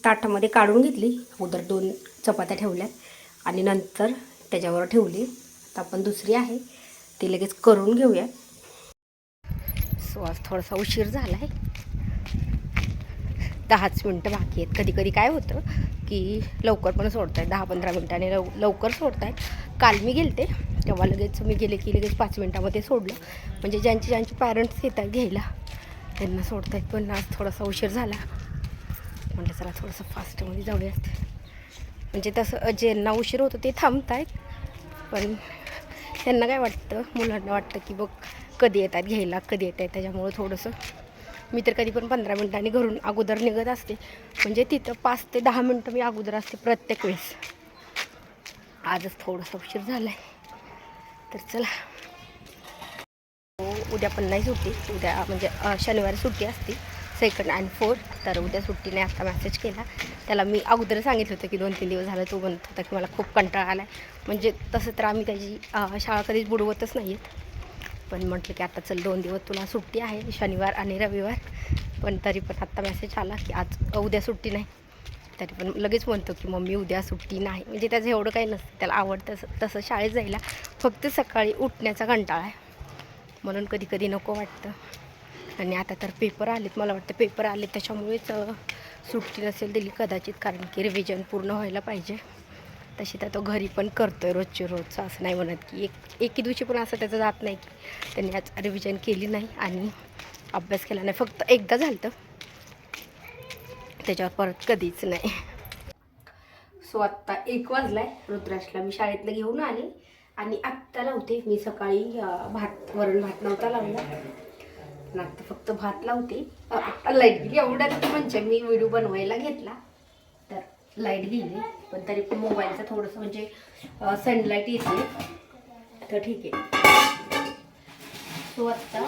ताटामध्ये काढून घेतली. उदर 2 चपात्या ठेवल्यात आणि नंतर त्याच्यावर ठेवली. आता आपण दुसरी आहे ती लगेच करून घेऊया. सो आज थोडासा उशीर झाला आहे. 10च मिनटं बाकी आहेत. कधी कधी काय होतं की लवकर पण सोडत आहेत, 10-15 मिनटाने लवकर सोडत आहेत. काल मी गेलते तेव्हा लगेच मी गेले की लगेच 5 मिनटामध्ये सोडलं. म्हणजे ज्यांचे पॅरेंट्स येतात घ्यायला त्यांना सोडत आहेत. पण आज थोडासा उशीर झाला. म्हटलं चला थोडंसं फास्टमध्ये जाऊयात. म्हणजे तसं ज्यांना उशीर होतो ते थांबत आहेत, पण त्यांना काय वाटतं, मुलांना वाटतं की बघ कधी येतात घ्यायला, कधी येत आहेत. त्याच्यामुळं थोडंसं मी तर कधी पण 15 मिनटांनी घरून अगोदर निघत असते. म्हणजे तिथं 5 ते 10 मिनटं मी अगोदर असते प्रत्येक वेळेस. आजच थोडंसं उशीर झाला आहे. तर चला, उद्या पण नाही सुट्टी. उद्या म्हणजे शनिवारी सुट्टी असते 2nd आणि 4th. तर उद्या सुट्टी नाही. आता मेसेज केला त्याला. मी अगोदर सांगितलं होतं की 2-3 दिवस झालं. तो म्हणत होता की मला खूप कंटाळा आला आहे. म्हणजे तसं तर आम्ही त्याची शाळा कधीच बुडवतच नाही आहेत. पण म्हटलं की आता चल 2 दिवस तुला सुट्टी आहे, शनिवार आणि रविवार. पण तरी पण आत्ता मेसेज आला की आज उद्या सुट्टी नाही. तरी पण लगेच म्हणतो की मम्मी उद्या सुट्टी नाही. म्हणजे त्याचं एवढं काही नसतं, त्याला आवडतं तसं शाळेत जायला. फक्त सकाळी उठण्याचा कंटाळा आहे म्हणून कधी कधी नको वाटतं. आणि आता तर पेपर आलेत, मला वाटतं पेपर आले त्याच्यामुळेच सुट्टी नसेल दिली कदाचित. कारण की रिव्हिजन पूर्ण व्हायला पाहिजे. तशी तर तो घरी पण करतो आहे रोजचे रोज. असं नाही म्हणत की एके दिवशी पण असं त्याचं जात नाही की त्यांनी आज रिव्हिजन केली नाही आणि अभ्यास केला नाही. फक्त एकदा झालं तर त्याच्यावर परत कधीच नाही. सो आत्ता 1 वाजला आहे. रुद्राशला मी शाळेतनं घेऊन आले आणि आत्ता लावते. मी सकाळी वरण भात नव्हता लावला, पण आत्ता फक्त भात लावते. लाईट गेली एवढ्यात. म्हणजे मी व्हिडिओ बनवायला घेतला तर लाईट गेली. पण तरी पण मोबाईलचं थोडंसं म्हणजे सनलाईट येते तर ठीक आहे. सो आत्ता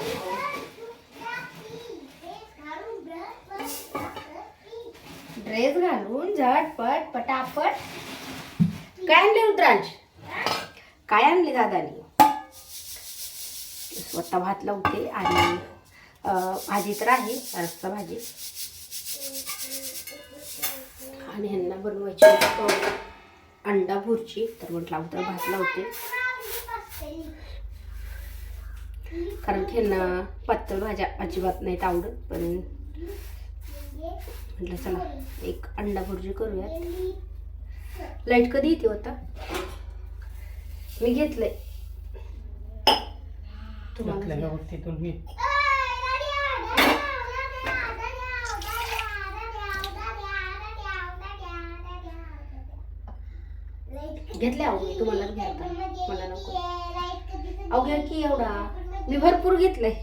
ड्रेस घालून झटपट पटापट. काय आणले रुद्रांश? काय आणले दादानी? स्वतः भात लावते आणि भाजी तर आहे रस्सा भाजी. आणि ह्यांना बनवायची अंडा भुर्जी. तर म्हटलं अगोदर भात लावते कारण की ह्यांना पातळ भाज्या अजिबात नाहीत आवडत. पण म्हटलं चला एक अंडा भुर्जी करूयात. लाईट कधी येते होता? मी घेतलंय तुम्हाला. घेतले अहो मी, तुम्हालाच घ्यायला मला नको. अहो घ्या की एवढा, मी भरपूर घेतलंय.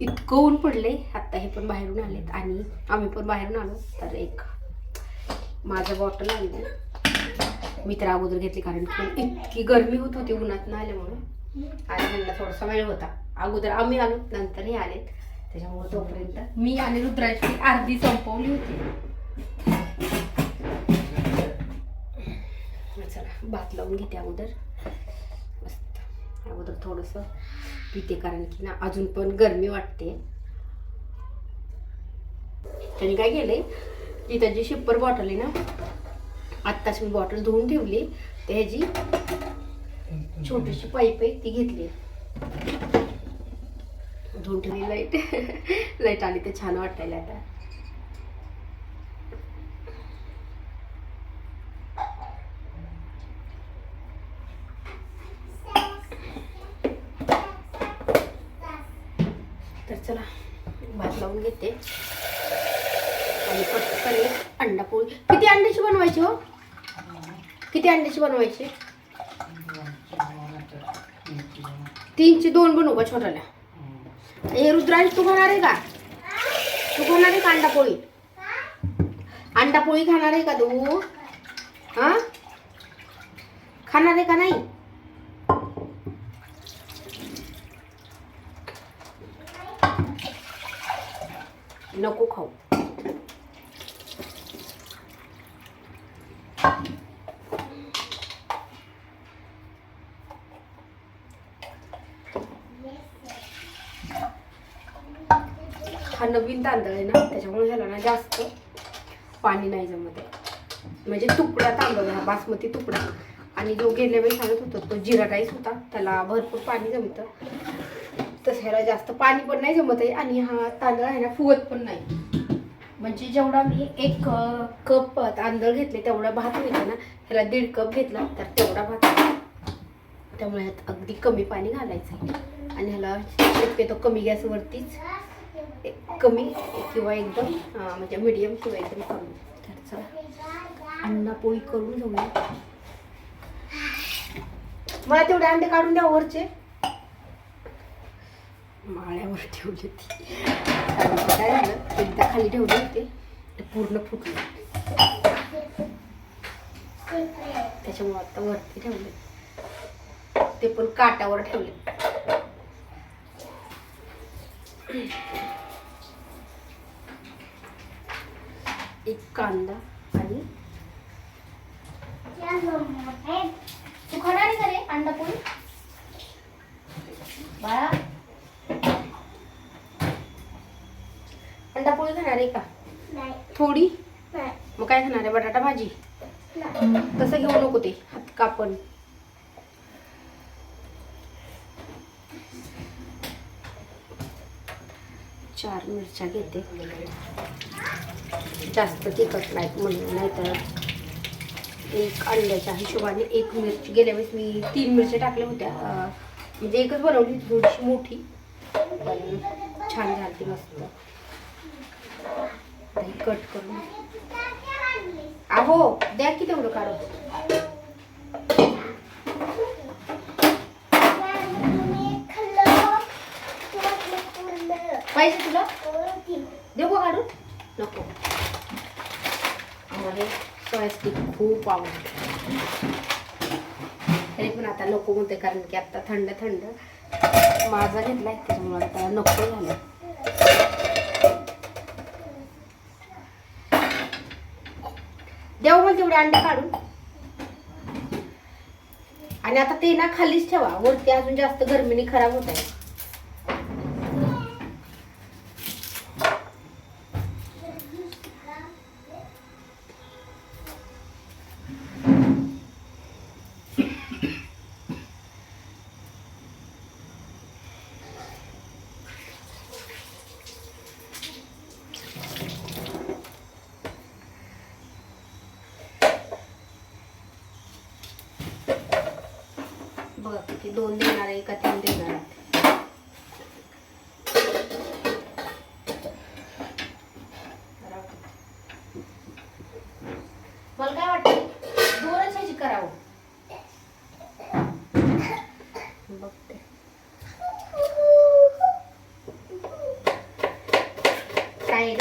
इतकं ऊन पडलंय. आत्ता हे पण बाहेरून आलेत आणि आम्ही पण बाहेरून आलो. तर एक माझं बॉटल आणली. मी तर अगोदर घेतली कारण की इतकी गरमी होत होती उन्हातनं आल्यामुळे. आणि त्यांना थोडासा वेळ होता. अगोदर आम्ही आलो, नंतर हे आलेत. त्याच्यामुळे तोपर्यंत मी आणि रुद्राची अर्धी संपवली होती. चला भात लावून घेते अगोदर. मस्त अगोदर थोडंसं पिते कारण की ना अजून पण गरमी वाटते. त्यांनी काय केलंय, तिथं जी शिप्पर बॉटल आहे ना, आत्ताच मी बॉटल धुवून ठेवली. तर ह्याची छोटीशी पाईप आहे ती घेतली, धुवून ठेवली. लाईट आली तर छान वाटायला आता. तर चला भात लावून घेते आणि पटकन अंडा पोळी. किती अंड्याची बनवायची हो? किती अंड्याची बनवायची? 3ची 2 बनवू का छोट्याला? हे रुद्रांश तू खाणार आहे का? तू खाणार आहे का अंडा पोळी? अंडा पोळी खाणार आहे का तू? हा खाणार आहे का नाही? नको खाऊ. हा नवीन तांदळ आहे ना, त्याच्यामुळे झाला ना जास्त पाणी नाही जमत आहे. म्हणजे तुकडा तांदूळ हा बासमती तुकडा. आणि जो गेल्या वेळी सांगत होतो तो जिरा राईस होता, त्याला भरपूर पाणी जमतं. तसं ह्याला जास्त पाणी पण नाही जमत आहे. आणि हा तांदूळ आहे ना फुगत पण नाही. म्हणजे जेवढा मी 1 कप तांदूळ घेतले तेवढा भात होता ना, ह्याला 1.5 कप घेतला तर तेवढा भात. त्यामुळे ह्यात अगदी कमी पाणी घालायचं आहे. आणि ह्याला शक्यतो कमी गॅसवरतीच, कमी किंवा एकदम म्हणजे मीडियम किंवा एकदम कमी. तर चला अंडा पोळी करून घेऊया. मला तेवढे अंडे काढून द्या वरचे. माळ्यावर ठेवले ती काय झालं, एकदा खाली ठेवले होते ते पूर्ण फुटले, त्याच्यामुळे आता वरती ठेवले, ते पण काटावर ठेवले. एक कांदा आणि तू खाणार आहे का रे अंडा पोळी बाळा? अंडा पोळी खाणार आहे का? थोडी. मग काय खाणार आहे? बटाटा भाजी? तसं घेऊ नको, ते हात कापण. चार मिरच्या घेते, जास्त तिखट नाहीत म्हणून. नाहीतर एक अंड्याच्या हिशोबाने 1 मिरची. गेल्या वेळेस मी 3 मिरच्या टाकल्या होत्या, म्हणजे एकच बनवली, थोडीशी मोठी, पण छान झाली मस्त. कट करून अहो द्या की तेवढं काढू. पाहिजे तुला? देऊ काढून? नको, आम्हाला सोया स्टिक खूप आवडते. तरी पण आता नको म्हणते, कारण की आता थंड थंड माझा घेतलाय त्याच्यामुळे आता नको झालं. देऊ मग तेवढे अंडे काढून. आणि आता ते ना खालीच ठेवा, वरती अजून जास्त गरमीने खराब होत आहे. बघा किती 2 देणार आहे का 3 देणार आहे. मला काय वाटतं 2च ह्याची करावं. बघते काय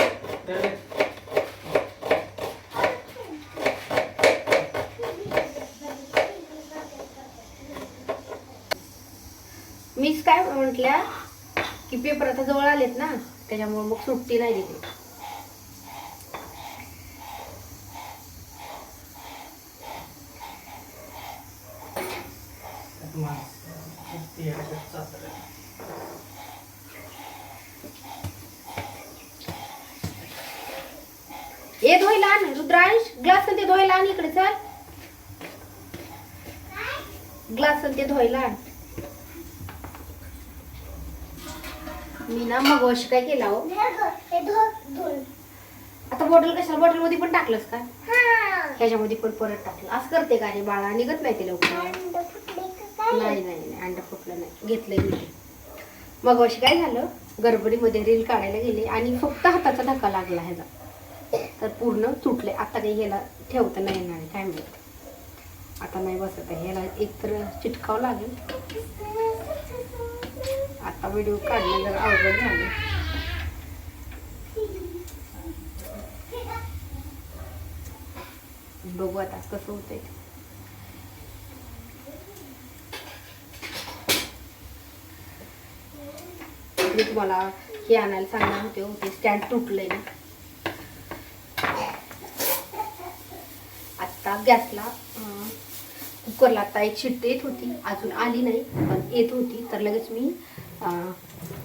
मीच काय म्हटल्या की पेपर आता जवळ आलेत ना, त्याच्यामुळे मग सुट्टी नाही दिली. ये धुवायला आण रुद्रांश, ग्लास ते धुवायला आण. इकडे चल, ग्लास ते धुवायला आण. मी ना मग वॉश काय केला हो, आता बॉटल कशाला, बॉटल मध्ये पण टाकलंस का? ह्याच्यामध्ये पण परत टाकलं. असं करते का रे बाळा? निघत नाही ते लवकर. नाही नाही नाही, अंडा फुटलं नाही, घेतलंय मी. मग वॉश काय झालं, गडबडीमध्ये रील काढायला गेले आणि फक्त हाताचा धक्का लागला ह्याचा, तर पूर्ण तुटले. आता काही ह्याला ठेवता नाही येणार, काय माहिती आता नाही बसत आहे. ह्याला एकतर चिटकावं लागेल. आता व्हिडिओ काढणं जर अवघड झालं. बघू आता कसं होतंय. मी तुम्हाला हे आणायला सांगणार होते, ते स्टँड तुटलंय ना. आता गॅसला कुकरला आता एक शिट्टी येत होती, अजून आली नाही पण येत होती, तर लगेच मी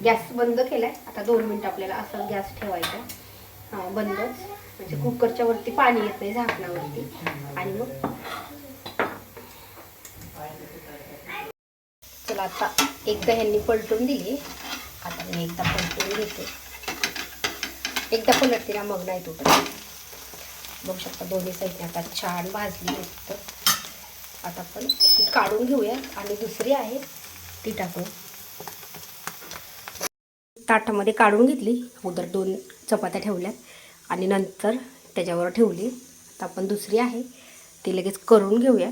गॅस बंद केलाय. आता 2 मिनिट आपल्याला असं गॅस ठेवायचा बंदच. म्हणजे कुकरच्या वरती पाणी येत नाही झाकणावरती. आणि मग चला आता एकदा ह्यांनी पलटून दिली, आता मी एकदा पलटून घेते. एकदा पलटते ना मग नाही तुटत. बघू शकता दोन्ही साईडने आता छान भाजली मस्त. आता आपण ही काढून घेऊया आणि दुसरी आहे ती टाकू. ताटामध्ये काढून घेतली. उदर 2 चपात्या ठेवल्यात आणि नंतर त्याच्यावर ठेवली. आता आपण दुसरी आहे ती लगेच करून घेऊया.